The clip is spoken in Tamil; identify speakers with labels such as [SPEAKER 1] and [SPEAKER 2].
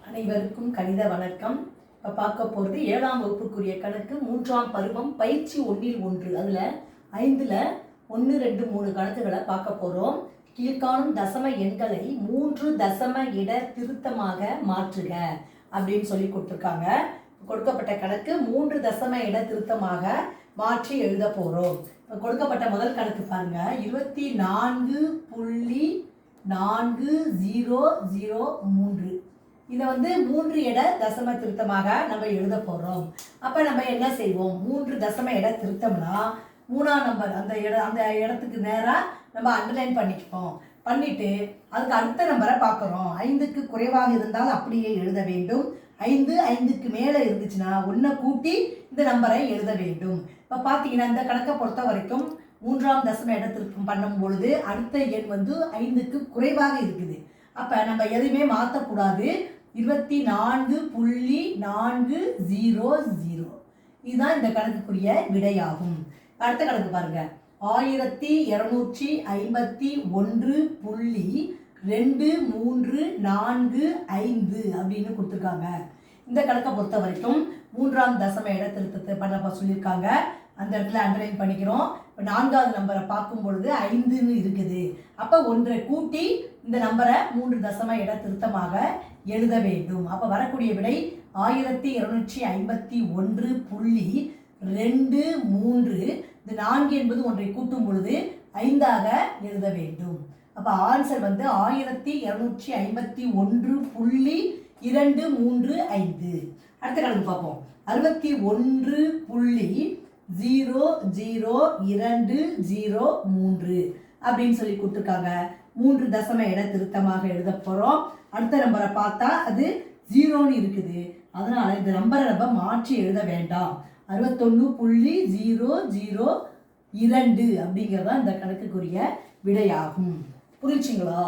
[SPEAKER 1] அனைவருக்கும் கணித வணக்கம். இப்போ பார்க்க போகிறது 7ஆம் வகுப்புக்குரிய கணக்கு 3ஆம் பருவம் பயிற்சி 1 அதில் 5ல் 1, 2, 3 கணக்குகளை பார்க்க போகிறோம். கீழ்காணும் தசம எண்களை 3 தசம இட திருத்தமாக மாற்றுக அப்படின்னு சொல்லி கொடுத்துருக்காங்க. கொடுக்கப்பட்ட கணக்கு 3 தசம இட திருத்தமாக மாற்றி எழுத போகிறோம். கொடுக்கப்பட்ட முதல் கணக்கு பாருங்க, 24.4003. இதை 3 இட தசம திருத்தமாக நம்ம எழுத போகிறோம். அப்போ நம்ம என்ன செய்வோம்? 3 தசம இட திருத்தம்னா 3ஆம் நம்பர் அந்த இடத்துக்கு நேராக நம்ம அண்டர்லைன் பண்ணிக்குவோம். பண்ணிட்டு அதுக்கு அடுத்த நம்பரை பார்க்குறோம். 5க்கு குறைவாக இருந்தால் அப்படியே எழுத வேண்டும். 5க்கு மேலே இருந்துச்சுன்னா 1 கூட்டி இந்த நம்பரை எழுத வேண்டும். இப்போ பார்த்தீங்கன்னா இந்த கணக்கை பொறுத்த வரைக்கும் 3ஆம் தசம இட திருத்தம் பண்ணும் பொழுது அடுத்த எண் 5க்கு குறைவாக இருக்குது. அப்போ நம்ம எதையுமே மாற்றக்கூடாது. 24.400 இதுதான் இந்த கணக்குக்குரிய விடையாகும். அடுத்த கணக்கு பாருங்க, 1221.234 அப்படின்னு கொடுத்துருக்காங்க. இந்த கணக்கை பொறுத்த வரைக்கும் 3ஆம் தசம இட திருத்தத்தை பண்ண சொல்லியிருக்காங்க. அந்த இடத்துல அண்டர்லைன் பண்ணிக்கிறோம். இப்போ 4வது நம்பரை பார்க்கும் பொழுது 5ன்னு இருக்குது. அப்போ 1 கூட்டி இந்த நம்பரை 3 தசம இட திருத்தமாக எழுத வேண்டும். அப்போ வரக்கூடிய விடை 1221.23. இந்த 4 என்பது 1 கூட்டும் பொழுது 5ஆக எழுத வேண்டும். அப்போ ஆன்சர் 1251.235. அடுத்த கணக்கு பார்ப்போம். 61.00203 அப்படின்னு சொல்லி கொடுத்துருக்காங்க. 3 தசம இட திருத்தமாக எழுத போகிறோம். அடுத்த நம்பரை பார்த்தா அது 0ன்னு இருக்குது. அதனால இந்த நம்பரை நம்ம மாற்றி எழுத வேண்டாம். 61.002 அப்படிங்கிறதா இந்த கணக்குக்குரிய விடையாகும். புரிஞ்சுங்களா?